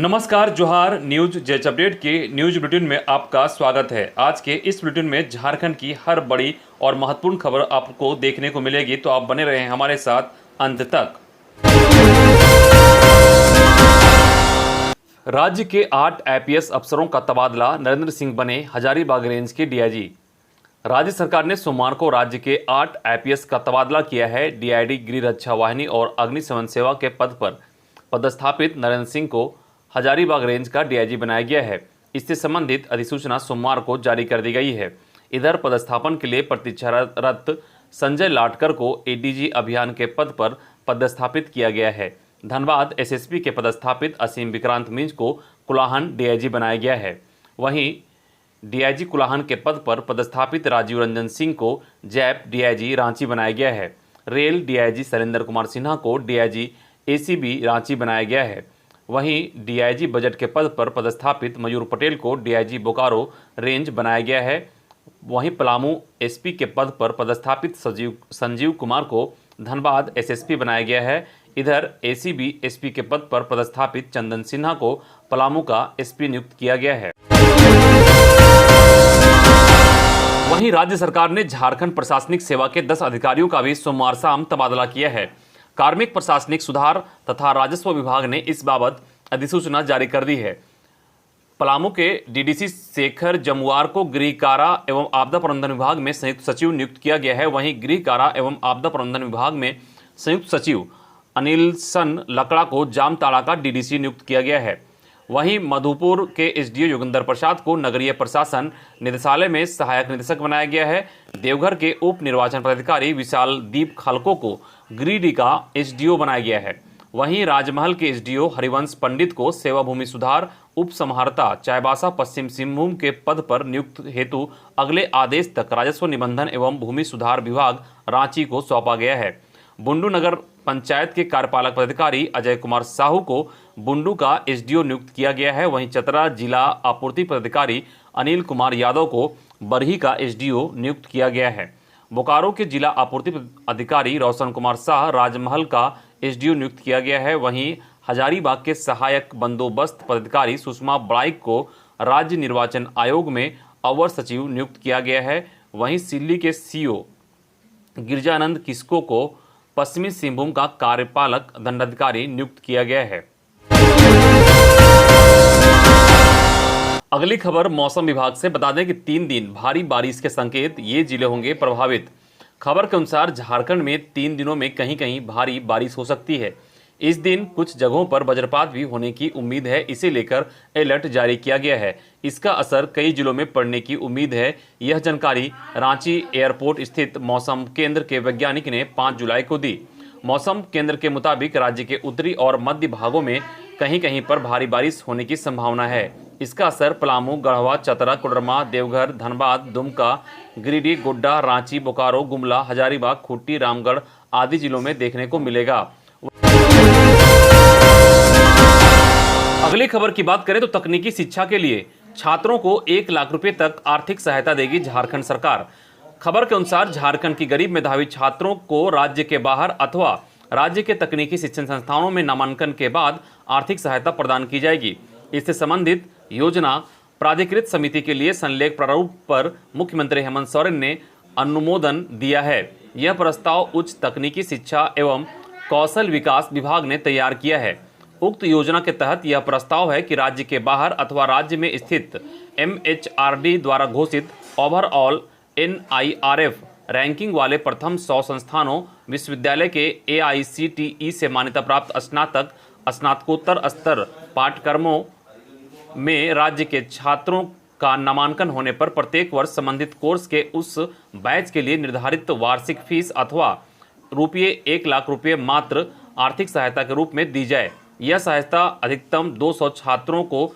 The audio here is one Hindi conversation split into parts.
नमस्कार, जोहार। न्यूज जैच अपडेट के न्यूज बुलेटिन में आपका स्वागत है। आज के इस बुलेटिन में झारखंड की हर बड़ी और महत्वपूर्ण खबर आपको देखने को मिलेगी, तो आप बने रहें हमारे साथ अंत तक। राज्य के 8 आईपीएस अफसरों का तबादला, नरेंद्र सिंह बने हजारीबाग रेंज के डीआईजी। राज्य सरकार ने सोमवार को राज्य के 8 आईपीएस का तबादला किया है। डीआईडी गृह रक्षा वाहिनी और अग्निशमन सेवा के पद पर पदस्थापित नरेंद्र सिंह को हजारीबाग रेंज का डीआईजी बनाया गया है। इससे संबंधित अधिसूचना सोमवार को जारी कर दी गई है। इधर पदस्थापन के लिए प्रतीक्षारत संजय लाटकर को एडीजी अभियान के पद पर पदस्थापित किया गया है। धनबाद एसएसपी के पदस्थापित असीम विक्रांत मिंज को कुलाहन डीआईजी बनाया गया है। वहीं डीआईजी कुलाहन के पद पर पदस्थापित राजीव रंजन सिंह को जैप डीआईजी रांची बनाया गया है। रेल डीआईजी शैलेंद्र कुमार सिन्हा को डीआईजी एसीबी रांची बनाया गया है। वहीं डीआईजी बजट के पद पर पदस्थापित मयूर पटेल को डीआईजी बोकारो रेंज बनाया गया है। वहीं पलामू एसपी के पद पर पदस्थापित संजीव कुमार को धनबाद एसएसपी बनाया गया है। इधर एसीबी एसपी के पद पर पदस्थापित चंदन सिन्हा को पलामू का एसपी नियुक्त किया गया है। वहीं राज्य सरकार ने झारखंड प्रशासनिक सेवा के 10 अधिकारियों का भी सोमवार शाम तबादला किया है। कार्मिक प्रशासनिक सुधार तथा राजस्व विभाग ने इस बाबत अधिसूचना जारी कर दी है। पलामू के डीडीसी शेखर जमुआर को गृह कारा एवं आपदा प्रबंधन विभाग में संयुक्त सचिव नियुक्त किया गया है। वहीं गृह कारा एवं आपदा प्रबंधन विभाग में संयुक्त सचिव अनिलसन लकड़ा को जामताड़ा का डीडीसी नियुक्त किया गया है। वहीं मधुपुर के एसडीओ योगेंद्र प्रसाद को नगरीय प्रशासन निदेशालय में सहायक निदेशक बनाया गया है। देवघर के उप निर्वाचन पदाधिकारी विशाल दीप खालको को गिरिडीह का एसडीओ बनाया गया है। वहीं राजमहल के एसडीओ हरिवंश पंडित को सेवा भूमि सुधार उप समाहर्ता चाईबासा पश्चिम सिंहभूम के पद पर नियुक्त हेतु अगले आदेश तक राजस्व निबंधन एवं भूमि सुधार विभाग रांची को सौंपा गया है। बुंडू नगर पंचायत के कार्यपालक पदाधिकारी अजय कुमार साहू को बुंडू का एसडीओ नियुक्त किया गया है। वहीं चतरा जिला आपूर्ति पदाधिकारी अनिल कुमार यादव को बरही का एसडीओ नियुक्त किया गया है। बोकारो के जिला आपूर्ति अधिकारी रोशन कुमार शाह राजमहल का एसडीओ नियुक्त किया गया है। वहीं हजारीबाग के सहायक बंदोबस्त पदाधिकारी सुषमा बड़ाइक को राज्य निर्वाचन आयोग में अवर सचिव नियुक्त किया गया है। वहीं सिल्ली के सीओ गिरजानंद किस्को को पश्चिमी सिंहभूम का कार्यपालक दंडाधिकारी नियुक्त किया गया है। अगली खबर मौसम विभाग से बता दें कि 3 दिन भारी बारिश के संकेत, ये जिले होंगे प्रभावित। खबर के अनुसार झारखंड में 3 दिनों में कहीं कहीं भारी बारिश हो सकती है। इस दिन कुछ जगहों पर वज्रपात भी होने की उम्मीद है। इसे लेकर अलर्ट जारी किया गया है। इसका असर कई जिलों में पड़ने की उम्मीद है। यह जानकारी रांची एयरपोर्ट स्थित मौसम केंद्र के वैज्ञानिक ने 5 जुलाई को दी। मौसम केंद्र के मुताबिक राज्य के उत्तरी और मध्य भागों में कहीं कहीं पर भारी बारिश होने की संभावना है। इसका असर पलामू, गढ़वा, चतरा, कोडरमा, देवघर, धनबाद, दुमका, गिरिडीह, गोड्डा, रांची, बोकारो, गुमला, हजारीबाग, खूंटी, रामगढ़ आदि जिलों में देखने को मिलेगा। अगली खबर की बात करें तो तकनीकी शिक्षा के लिए छात्रों को 1 लाख रुपए तक आर्थिक सहायता देगी झारखंड सरकार। खबर के अनुसार झारखंड की गरीब मेधावी छात्रों को राज्य के बाहर अथवा राज्य के तकनीकी शिक्षण संस्थानों में नामांकन के बाद आर्थिक सहायता प्रदान की जाएगी। इससे संबंधित योजना प्राधिकृत समिति के लिए संलेख प्रारूप पर मुख्यमंत्री हेमंत सोरेन ने अनुमोदन दिया है। यह प्रस्ताव उच्च तकनीकी शिक्षा एवं कौशल विकास विभाग ने तैयार किया है। उक्त योजना के तहत यह प्रस्ताव है कि राज्य के बाहर अथवा राज्य में स्थित एमएचआरडी द्वारा घोषित ओवरऑल एनआईआरएफ रैंकिंग वाले प्रथम 100 संस्थानों विश्वविद्यालय के एआईसीटीई से मान्यता प्राप्त स्नातक स्नातकोत्तर स्तर पाठ्यक्रमों में राज्य के छात्रों का नामांकन होने पर प्रत्येक वर्ष संबंधित कोर्स के उस बैच के लिए निर्धारित वार्षिक फीस अथवा ₹1 लाख मात्र आर्थिक सहायता के रूप में दी जाए। यह सहायता अधिकतम 200 छात्रों को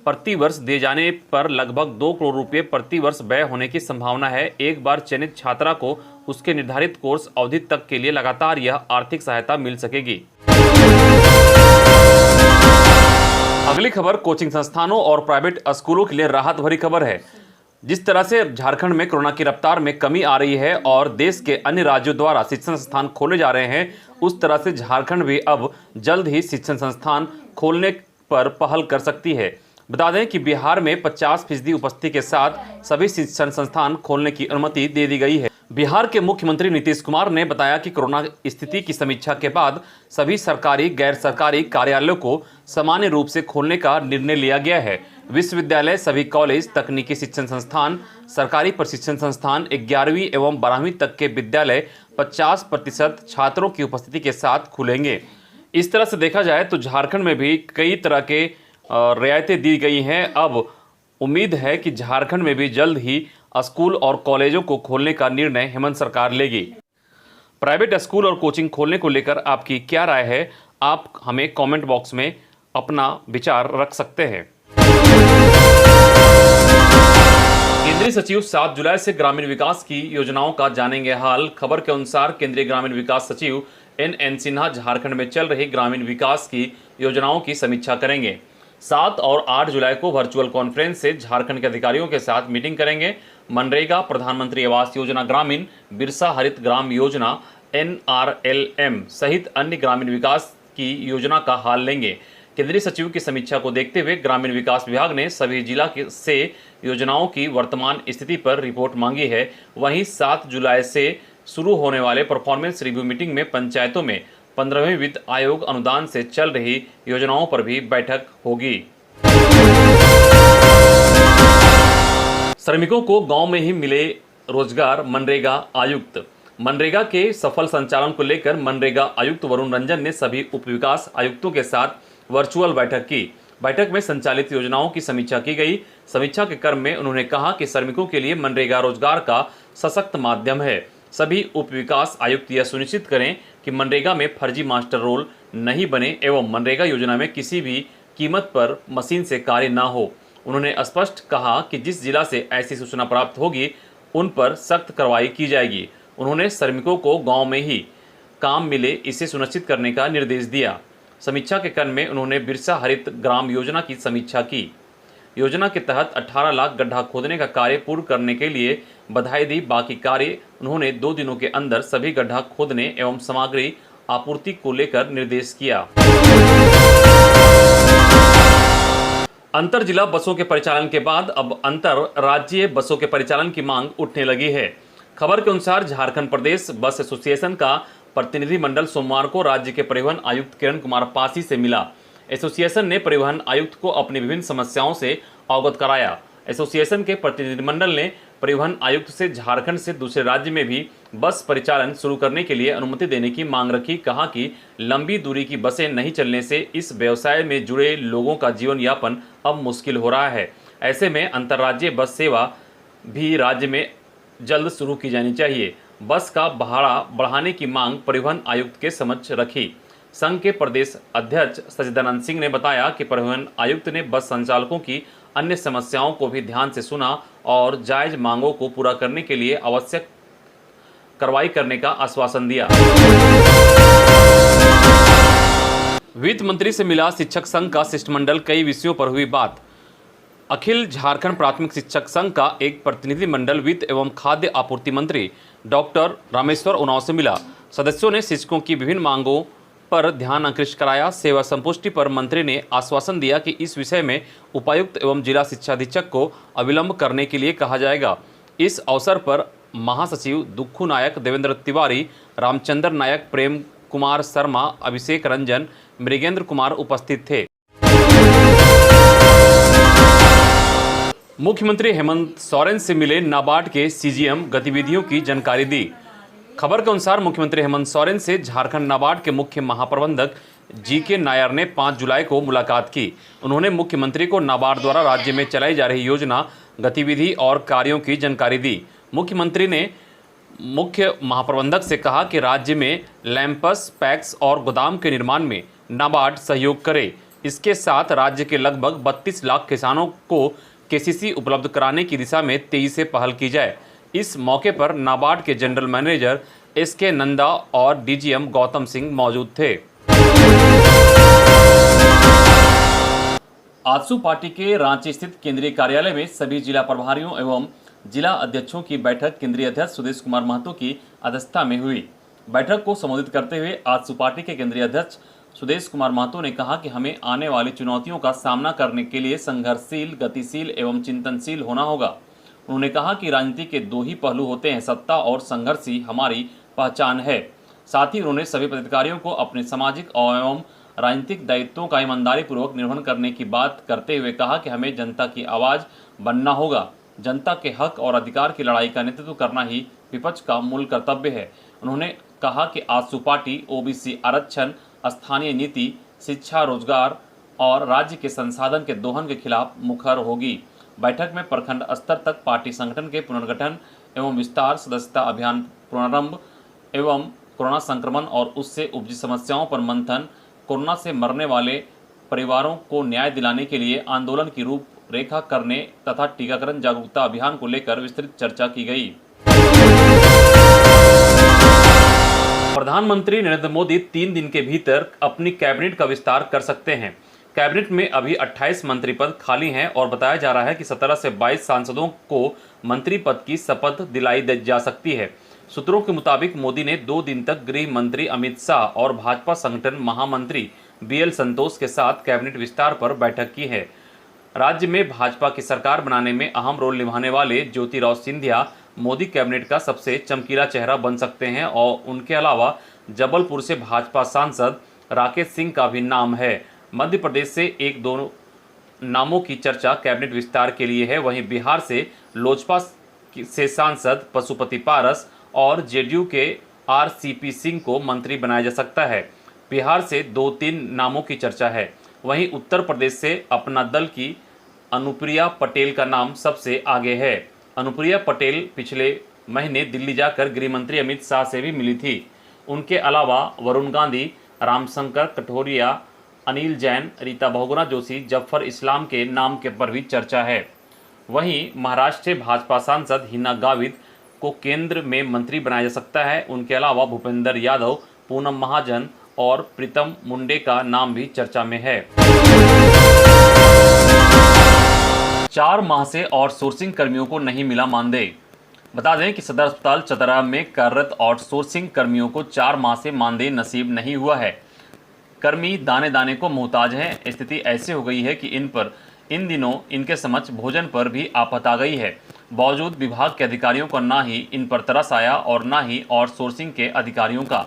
प्रति वर्ष दिए जाने पर लगभग 2 करोड़ रुपए प्रति वर्ष व्यय होने की संभावना है। एक बार चयनित छात्रा को उसके निर्धारित कोर्स अवधि तक के लिए लगातार यह आर्थिक सहायता मिल सकेगी। अगली खबर कोचिंग संस्थानों और प्राइवेट स्कूलों के लिए राहत भरी खबर है। जिस तरह से झारखंड में कोरोना की रफ्तार में कमी आ रही है और देश के अन्य राज्यों द्वारा शिक्षण संस्थान खोले जा रहे हैं, उस तरह से झारखंड भी अब जल्द ही शिक्षण संस्थान खोलने पर पहल कर सकती है। बता दें कि बिहार में 50% उपस्थिति के साथ सभी शिक्षण संस्थान खोलने की अनुमति दे दी गई है। बिहार के मुख्यमंत्री नीतीश कुमार ने बताया कि कोरोना स्थिति की समीक्षा के बाद सभी सरकारी गैर सरकारी कार्यालयों को सामान्य रूप से खोलने का निर्णय लिया गया है। विश्वविद्यालय, सभी कॉलेज, तकनीकी शिक्षण संस्थान, सरकारी प्रशिक्षण संस्थान 11वीं एवं 12वीं तक के विद्यालय 50% छात्रों की उपस्थिति के साथ खुलेंगे। इस तरह से देखा जाए तो झारखंड में भी कई तरह के रियायतें दी गई हैं। अब उम्मीद है कि झारखंड में भी जल्द ही स्कूल और कॉलेजों को खोलने का निर्णय हेमंत सरकार लेगी। प्राइवेट स्कूल और कोचिंग खोलने को लेकर आपकी क्या राय है, आप हमें कमेंट बॉक्स में अपना विचार रख सकते हैं। केंद्रीय सचिव 7 जुलाई से ग्रामीण विकास की योजनाओं का जानेंगे हाल। खबर के अनुसार केंद्रीय ग्रामीण विकास सचिव NN सिन्हा झारखंड में चल रही ग्रामीण विकास की योजनाओं की समीक्षा करेंगे। 7 और 8 जुलाई को वर्चुअल कॉन्फ्रेंस से झारखंड के अधिकारियों के साथ मीटिंग करेंगे। मनरेगा, प्रधानमंत्री आवास योजना ग्रामीण, बिरसा हरित ग्राम योजना NRLM सहित अन्य ग्रामीण विकास की योजना का हाल लेंगे। केंद्रीय सचिव की समीक्षा को देखते हुए ग्रामीण विकास विभाग ने सभी जिला से योजनाओं की वर्तमान स्थिति पर रिपोर्ट मांगी है। वहीं 7 जुलाई से शुरू होने वाले परफॉर्मेंस रिव्यू मीटिंग में पंचायतों में 15वें वित्त आयोग अनुदान से चल रही योजनाओं पर भी बैठक होगी। श्रमिकों को गांव में ही मिले रोजगार, मनरेगा आयुक्त। मनरेगा के सफल संचालन को लेकर मनरेगा आयुक्त वरुण रंजन ने सभी उप विकास आयुक्तों के साथ वर्चुअल बैठक की। बैठक में संचालित योजनाओं की समीक्षा की गई। समीक्षा के क्रम में उन्होंने कहा कि श्रमिकों के लिए मनरेगा रोजगार का सशक्त माध्यम है। सभी उप विकास आयुक्त यह सुनिश्चित करें कि मनरेगा में फर्जी मास्टर रोल नहीं बने एवं मनरेगा योजना में किसी भी कीमत पर मशीन से कार्य न हो। उन्होंने स्पष्ट कहा कि जिस जिला से ऐसी सूचना प्राप्त होगी उन पर सख्त कार्रवाई की जाएगी। उन्होंने श्रमिकों को गांव में ही काम मिले, इसे सुनिश्चित करने का निर्देश दिया। समीक्षा के क्रम में उन्होंने बिरसा हरित ग्राम योजना की समीक्षा की। योजना के तहत 18 लाख गड्ढा खोदने का कार्य पूर्ण करने के लिए बधाई दी। बाकी कार्य उन्होंने 2 दिनों के अंदर सभी गड्ढा खोदने एवं सामग्री आपूर्ति को लेकर निर्देश किया। अंतर जिला बसों के परिचालन के बाद अब अंतर राज्यीय बसों के परिचालन की मांग उठने लगी है। खबर के अनुसार झारखंड प्रदेश बस एसोसिएशन का प्रतिनिधिमंडल सोमवार को राज्य के परिवहन आयुक्त किरण कुमार पासी से मिला। एसोसिएशन ने परिवहन आयुक्त को अपनी विभिन्न समस्याओं से अवगत कराया। एसोसिएशन के प्रतिनिधिमंडल ने परिवहन आयुक्त से झारखंड से दूसरे राज्य में भी बस परिचालन शुरू करने के लिए अनुमति देने की मांग रखी। कहा कि लंबी दूरी की बसें नहीं चलने से इस व्यवसाय में जुड़े लोगों का जीवन यापन अब मुश्किल हो रहा है। ऐसे में अंतर्राज्यीय बस सेवा भी राज्य में जल्द शुरू की जानी चाहिए। बस का भाड़ा बढ़ाने की मांग परिवहन आयुक्त के समक्ष रखी। संघ के प्रदेश अध्यक्ष सचिदानंद सिंह ने बताया कि परिवहन आयुक्त ने बस संचालकों की अन्य समस्याओं को भी ध्यान से सुना और जायज मांगों को पूरा करने के लिए आवश्यक कार्रवाई करने का आश्वासन दिया। वित्त मंत्री से मिला शिक्षक संघ का शिष्टमंडल, कई विषयों पर हुई बात। अखिल झारखंड प्राथमिक शिक्षक संघ का एक प्रतिनिधिमंडल वित्त एवं खाद्य आपूर्ति मंत्री डॉक्टर रामेश्वर उरांव से मिला। सदस्यों ने शिक्षकों की विभिन्न मांगों पर ध्यान आकृष्ट कराया। सेवा संपुष्टि पर मंत्री ने आश्वासन दिया कि इस विषय में उपायुक्त एवं जिला शिक्षा अधीक्षक को अविलंब करने के लिए कहा जाएगा। इस अवसर पर महासचिव दुखू नायक, देवेंद्र तिवारी, रामचंद्र नायक, प्रेम कुमार शर्मा, अभिषेक रंजन, मृगेंद्र कुमार उपस्थित थे। मुख्यमंत्री हेमंत सोरेन से मिले नाबार्ड के सीजीएम, गतिविधियों की जानकारी दी। खबर के अनुसार मुख्यमंत्री हेमंत सोरेन से झारखंड नाबार्ड के मुख्य महाप्रबंधक जीके नायर ने 5 जुलाई को मुलाकात की। उन्होंने मुख्यमंत्री को नाबार्ड द्वारा राज्य में चलाई जा रही योजना, गतिविधि और कार्यों की जानकारी दी। मुख्यमंत्री ने मुख्य महाप्रबंधक से कहा कि राज्य में लैंपस, पैक्स और गोदाम के निर्माण में नाबार्ड सहयोग करे। इसके साथ राज्य के लगभग 32 लाख किसानों को केसीसी उपलब्ध कराने की दिशा में तेजी से पहल की जाए। इस मौके पर नाबार्ड के जनरल मैनेजर SK नंदा और DGM गौतम सिंह मौजूद थे। आजसू पार्टी के रांची स्थित केंद्रीय कार्यालय में सभी जिला प्रभारियों एवं जिला अध्यक्षों की बैठक केंद्रीय अध्यक्ष सुदेश कुमार महतो की अध्यक्षता में हुई। बैठक को संबोधित करते हुए आजसू पार्टी के केंद्रीय अध्यक्ष सुदेश कुमार महतो ने कहा कि हमें आने वाली चुनौतियों का सामना करने के लिए संघर्षशील, गतिशील एवं चिंतनशील होना होगा। उन्होंने कहा कि राजनीति के दो ही पहलू होते हैं, सत्ता और संघर्ष ही हमारी पहचान है। साथ ही उन्होंने सभी पदाधिकारियों को अपने सामाजिक एवं राजनीतिक दायित्वों का ईमानदारी पूर्वक निर्वहन करने की बात करते हुए कहा कि हमें जनता की आवाज़ बनना होगा। जनता के हक और अधिकार की लड़ाई का नेतृत्व करना ही विपक्ष का मूल कर्तव्य है। उन्होंने कहा कि आजसू पार्टी ओबीसी आरक्षण, स्थानीय नीति, शिक्षा, रोजगार और राज्य के संसाधन के दोहन के खिलाफ मुखर होगी। बैठक में प्रखंड स्तर तक पार्टी संगठन के पुनर्गठन एवं विस्तार, सदस्यता अभियान प्रारंभ एवं कोरोना संक्रमण और उससे उपजी समस्याओं पर मंथन, कोरोना से मरने वाले परिवारों को न्याय दिलाने के लिए आंदोलन की रूपरेखा करने तथा टीकाकरण जागरूकता अभियान को लेकर विस्तृत चर्चा की गई। प्रधानमंत्री नरेंद्र मोदी 3 दिन के भीतर अपनी कैबिनेट का विस्तार कर सकते हैं। कैबिनेट में अभी 28 मंत्री पद खाली हैं और बताया जा रहा है कि 17 से 22 सांसदों को मंत्री पद की शपथ दिलाई जा सकती है। सूत्रों के मुताबिक मोदी ने 2 दिन तक गृह मंत्री अमित शाह और भाजपा संगठन महामंत्री बीएल संतोष के साथ कैबिनेट विस्तार पर बैठक की है। राज्य में भाजपा की सरकार बनाने में अहम रोल निभाने वाले ज्योतिरादित्य सिंधिया मोदी कैबिनेट का सबसे चमकीला चेहरा बन सकते हैं और उनके अलावा जबलपुर से भाजपा सांसद राकेश सिंह का भी नाम है। मध्य प्रदेश से 1-2 नामों की चर्चा कैबिनेट विस्तार के लिए है। वहीं बिहार से लोजपा से सांसद पशुपति पारस और जेडीयू के आरसीपी सिंह को मंत्री बनाया जा सकता है। बिहार से 2-3 नामों की चर्चा है। वहीं उत्तर प्रदेश से अपना दल की अनुप्रिया पटेल का नाम सबसे आगे है। अनुप्रिया पटेल पिछले महीने दिल्ली जाकर गृह मंत्री अमित शाह से भी मिली थी। उनके अलावा वरुण गांधी, रामशंकर कठोरिया, अनिल जैन, रीता बहुगुणा जोशी, जफर इस्लाम के नाम के पर भी चर्चा है। वहीं महाराष्ट्र से भाजपा सांसद हिना गावित को केंद्र में मंत्री बनाया जा सकता है। उनके अलावा भूपेंद्र यादव, पूनम महाजन और प्रीतम मुंडे का नाम भी चर्चा में है। 4 माह से आउटसोर्सिंग कर्मियों को नहीं मिला मानदेय। बता दें कि सदर अस्पताल चतरा में कार्यरत आउटसोर्सिंग कर्मियों को 4 माह से मानदेय नसीब नहीं हुआ है। कर्मी दाने दाने को मोहताज हैं। स्थिति ऐसी हो गई है कि इन दिनों इनके समक्ष भोजन पर भी आफत आ गई है। बावजूद विभाग के अधिकारियों को ना ही इन पर तरस आया और ना ही आउटसोर्सिंग के अधिकारियों का।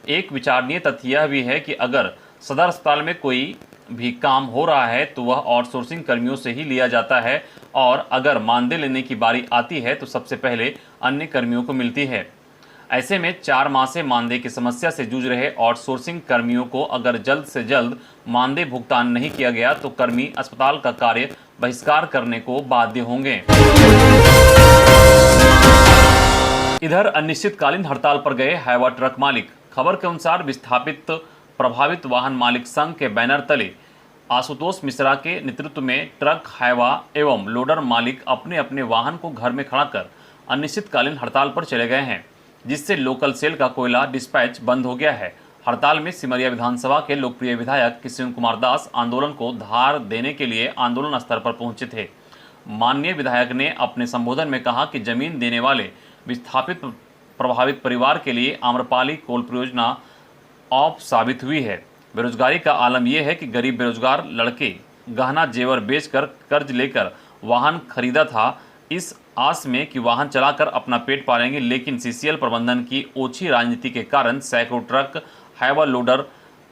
एक विचारणीय तथ्य यह भी है कि अगर सदर अस्पताल में कोई भी काम हो रहा है तो वह आउटसोर्सिंग कर्मियों से ही लिया जाता है और अगर मानदेय लेने की बारी आती है तो सबसे पहले अन्य कर्मियों को मिलती है। ऐसे में 4 माह से मानदेय की समस्या से जूझ रहे आउटसोर्सिंग कर्मियों को अगर जल्द से जल्द मानदेय भुगतान नहीं किया गया तो कर्मी अस्पताल का कार्य बहिष्कार करने को बाध्य होंगे। इधर अनिश्चितकालीन हड़ताल पर गए हाईवा ट्रक मालिक। खबर के अनुसार विस्थापित प्रभावित वाहन मालिक संघ के बैनर तले आशुतोष मिश्रा के नेतृत्व में ट्रक, हाईवा एवं लोडर मालिक अपने अपने वाहन को घर में खड़ा कर अनिश्चितकालीन हड़ताल पर चले गए हैं, जिससे लोकल सेल का कोयला डिस्पैच बंद हो गया है। हड़ताल में सिमरिया विधानसभा के लोकप्रिय विधायक किशन कुमार दास आंदोलन को धार देने के लिए आंदोलन स्तर पर पहुंचे थे। माननीय विधायक ने अपने संबोधन में कहा कि जमीन देने वाले विस्थापित प्रभावित परिवार के लिए आम्रपाली कोल परियोजना ऑफ साबित हुई है। बेरोजगारी का आलम यह है कि गरीब बेरोजगार लड़के गहना जेवर बेचकर कर्ज लेकर वाहन खरीदा था, इस आस में कि वाहन चलाकर अपना पेट पालेंगे, लेकिन सीसीएल प्रबंधन की ओछी राजनीति के कारण सैकड़ों ट्रक हाईवा लोडर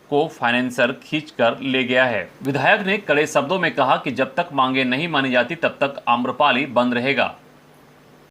को फाइनेंसर खींचकर ले गया है। विधायक ने कड़े शब्दों में कहा कि जब तक मांगे नहीं मानी जाती तब तक आम्रपाली बंद रहेगा।